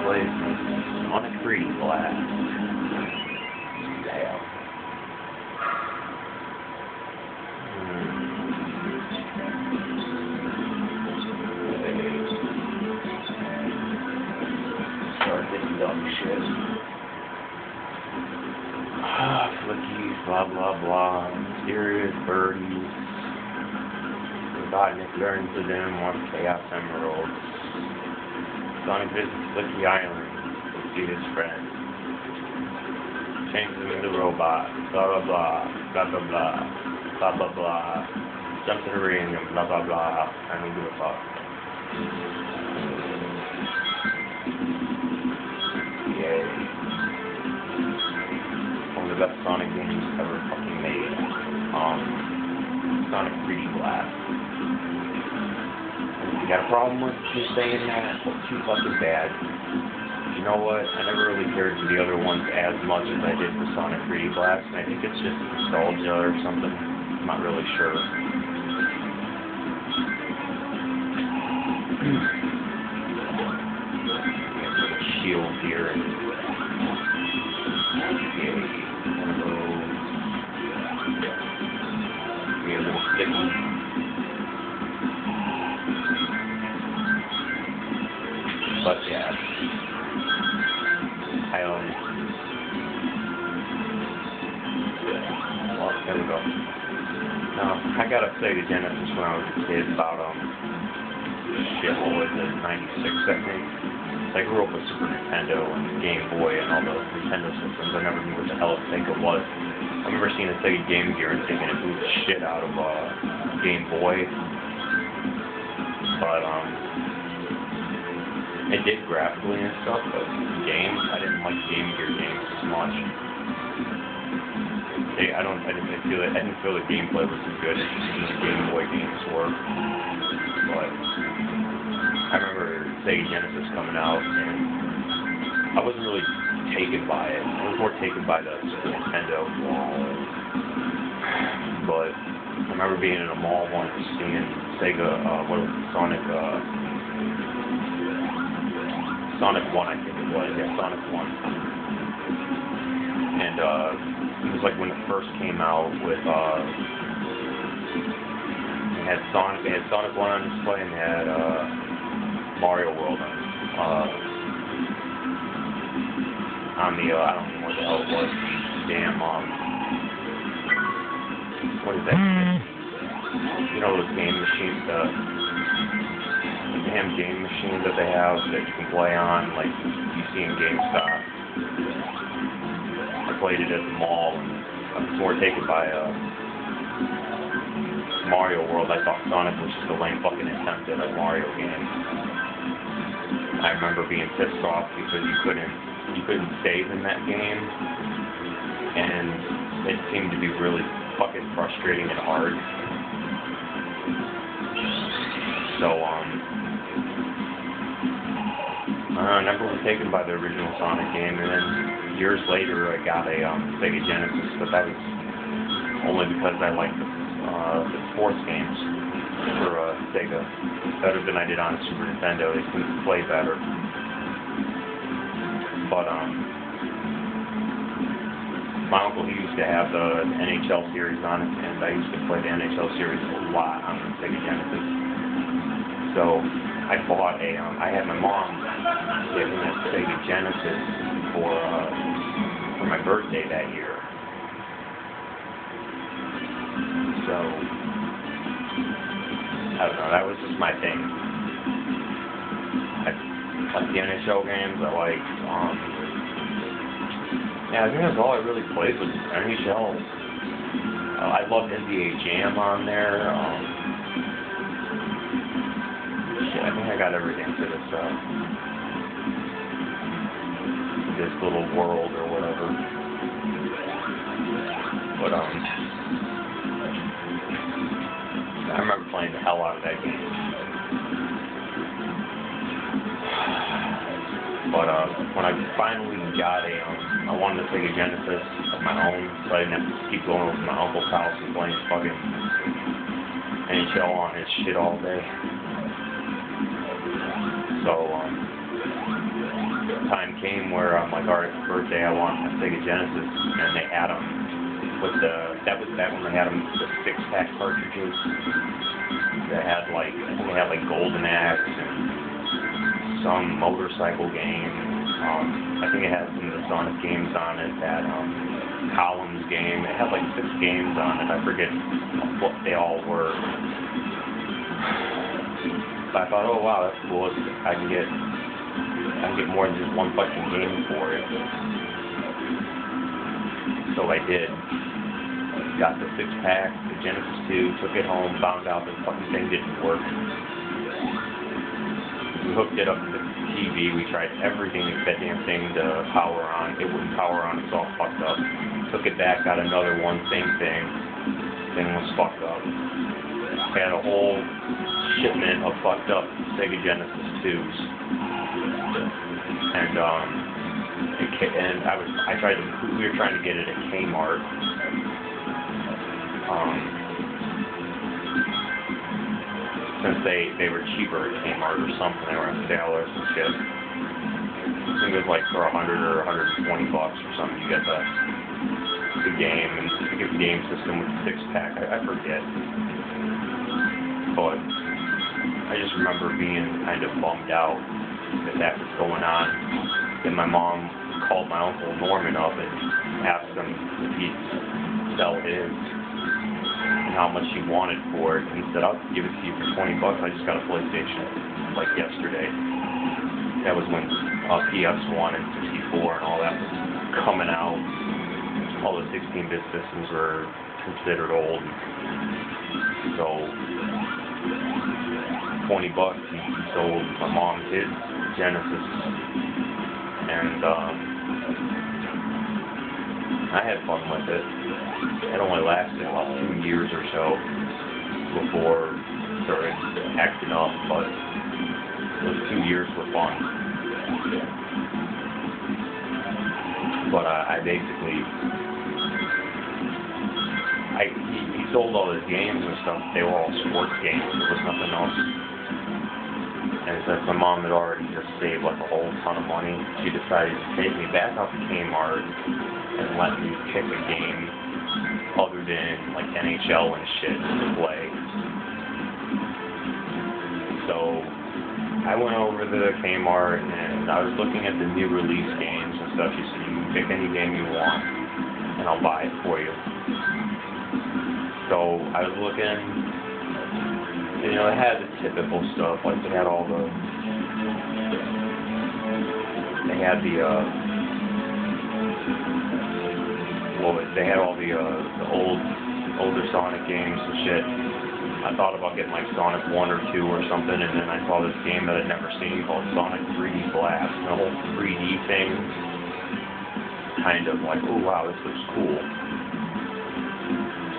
place on a Creed Blast. Damn. Start getting dumb shit. Flickies, blah blah blah. Mysterious birdies. Nick learns to them on Chaos Emeralds. Sonic visits Flicky Island to see his friend. Changes him into a robot. Blah blah blah. Blah blah blah. Blah blah blah. Jumps in the ring and blah blah blah. I don't give a fuck. Yay. One of the best Sonic games ever fucking made. Sonic 3D Blast. You got a problem with me saying that? Well, too fucking bad. You know what? I never really cared for the other ones as much as I did for Sonic 3D Blast, and I think it's just nostalgia or something. I'm not really sure. Shield here. One of those. We have a little sticky. But yeah, well, there we go. Now, I got a Sega Genesis when I was a kid, about, shit, what was it, 96, I think. I grew up with Super Nintendo and Game Boy and all the Nintendo systems. I never knew what the hell a Sega was. I remember seeing a Sega Game Gear and thinking it blew the shit out of, Game Boy. But, it did graphically and stuff, but games, I didn't like Game Gear games as much. I didn't feel the gameplay was as good as the Game Boy games were. But I remember Sega Genesis coming out, and I wasn't really taken by it. I was more taken by the Super Nintendo. But I remember being in a mall once, seeing Sega, Sonic 1, I think it was. Yeah, Sonic 1. And, it was like when it first came out with, they had Sonic 1 on display, and they had, Mario World on the, I don't know what the hell it was. Damn, what is that shit? You know those game machines, damn game machines that they have that you can play on, like you see in GameStop. I played it at the mall, and I was more taken by Mario World. I thought Sonic was just a lame fucking attempt at a Mario game. I remember being pissed off because you couldn't save in that game, and it seemed to be really fucking frustrating and hard. So, I never was taken by the original Sonic game, and then years later I got a Sega Genesis, but that was only because I liked the sports games for Sega better than I did on Super Nintendo. They seemed to play better. But my uncle, he used to have the NHL series on it, and I used to play the NHL series a lot on the Sega Genesis. So I bought I had my mom give me a Sega Genesis for my birthday that year. So, I don't know, that was just my thing. I like the NHL games, I like, yeah, I think that's all I really played was NHL. I loved NBA Jam on there. Shit, I think I got everything for this little world or whatever. But I remember playing the hell out of that game. But when I finally got I wanted to take a Genesis of my own, so I didn't have to keep going over to my uncle's house and playing fucking NHL on his shit all day. So time came where I'm like, alright, for birthday I want a Sega Genesis, and they had them with that was back when they had them, the 6-pack cartridges. They had like, I think they had like Golden Axe and some motorcycle game. I think it had some of the Sonic games on it, that Columns game. It had like 6 games on it. I forget what they all were. But I thought, oh wow, that's cool. I can get more than just one fucking game for it. So I did. Got the 6-pack, the Genesis 2, took it home, found out the fucking thing didn't work. We hooked it up to the TV, we tried everything to get that damn thing to power on. It wouldn't power on, it was all fucked up. Took it back, got another one, same thing. Thing was fucked up. Had a whole shipment of fucked up Sega Genesis 2s. And we were trying to get it at Kmart. Since they were cheaper at Kmart or something, they were on sale or some shit. I think it was like for $100 or $120 or something. You get the game, and you get the game system with the 6-pack. I forget, but I just remember being kind of bummed out that was going on. And my mom called my Uncle Norman up and asked him if he'd sell his and how much he wanted for it. And he said, I'll give it to you for $20. I just got a PlayStation like yesterday. That was when PS1 and 64 and all that was coming out. All the 16-bit systems were considered old. So $20, he sold my mom his Genesis, and I had fun with it. It only lasted about 2 years or so before it started acting up, but those 2 years were fun. But I basically, he sold all his games and stuff. They were all sports games. There was nothing else. And since my mom had already just saved like a whole ton of money, she decided to take me back out to Kmart and let me pick a game other than like NHL and shit to play. So I went over to the Kmart and I was looking at the new release games and stuff. She said, you can pick any game you want and I'll buy it for you. So I was looking, you know, it had the typical stuff, like they had all the, they had all the older Sonic games and shit. I thought about getting like Sonic 1 or 2 or something, and then I saw this game that I'd never seen called Sonic 3D Blast. And the whole 3D thing, kind of like, oh wow, this looks cool.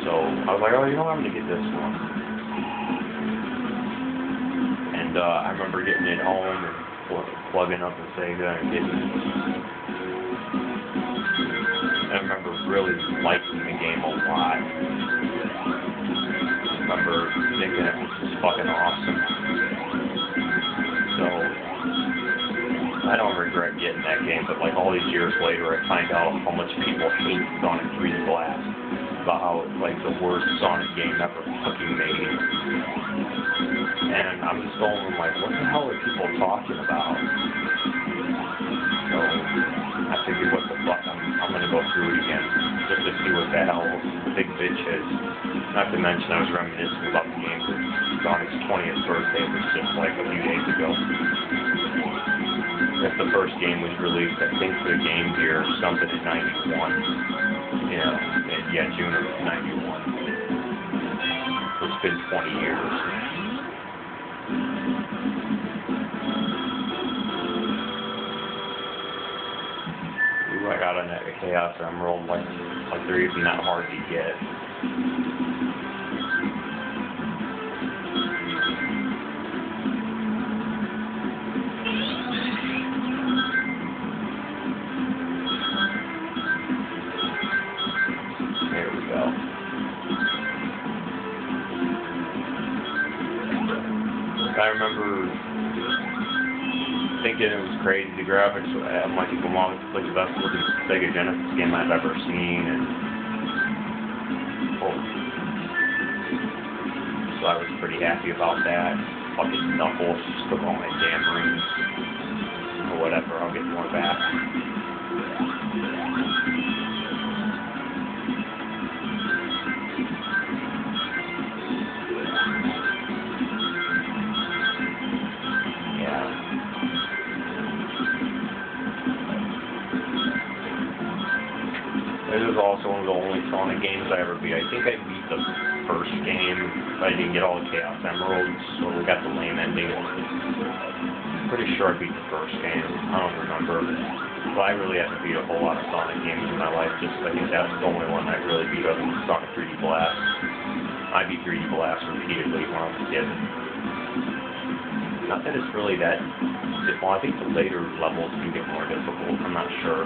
So I was like, oh, you know what, I'm going to get this one. And I remember getting it home and plugging up the Sega and getting, I remember really liking the game a lot. I remember thinking it was just fucking awesome. So I don't regret getting that game, but like all these years later I find out how much people hate Sonic 3D Blast, about how it's like the worst Sonic game ever fucking made. And I'm just going like, what the hell are people talking about? So I figured, what the fuck, I'm gonna go through it again, just to see what the hell the big bitch is. Not to mention I was reminiscing about the game for Sonic's 20th birthday, which was just like a few days ago. If the first game was released, I think for the Game Gear, something in 91. Yeah, June of 91. It's been 20 years. Ooh, I got a Chaos Emerald, like they're even that hard to get. There we go. I remember thinking it was crazy. The graphics, I'm like, it's like the best looking Sega Genesis game I've ever seen, and so I was pretty happy about that. Fucking Knuckles took all my damn rings, or whatever. I'll get more back. This is also one of the only Sonic games I ever beat. I think I beat the first game, but I didn't get all the Chaos Emeralds, so we got the lame ending. Pretty sure I beat the first game. I don't remember. But I really haven't beat a whole lot of Sonic games in my life. Just I think that's the only one I really beat other than Sonic 3D Blast. I beat 3D Blast repeatedly when I was a kid. Not that it's really that. Well, I think the later levels can get more difficult. I'm not sure.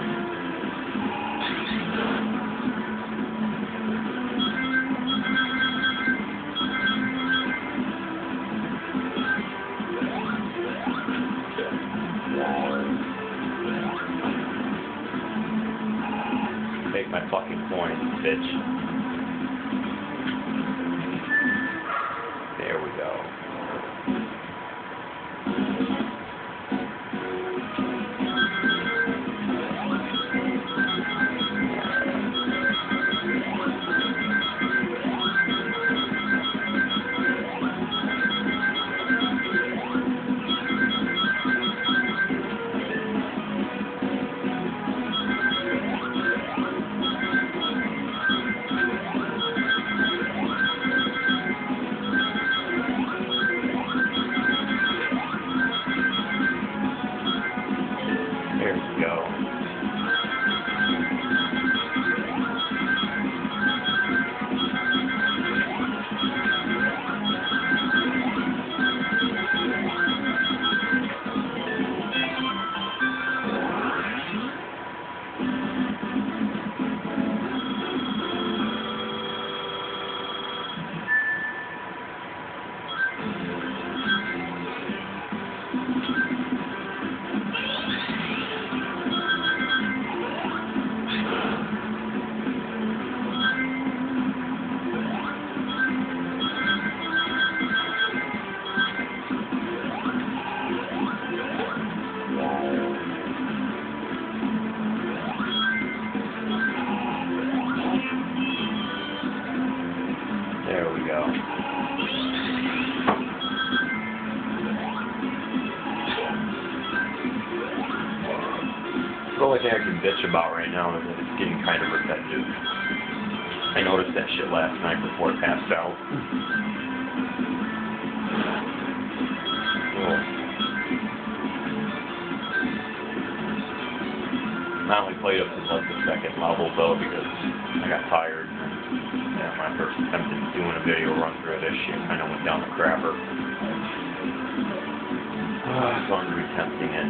Make my fucking point, bitch. There we go. There we go. There we go. The only thing I can bitch about right now is that it's getting kind of repetitive. I noticed that shit last night before I passed out. I only played up to like the second level though because I got tired. Yeah, my first attempt at doing a video run through this shit kind of went down the crapper. So I'm retempting it.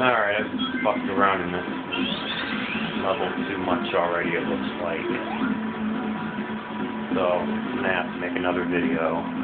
Alright, I've fucked around in this level too much already, it looks like. So, I'm gonna have to make another video.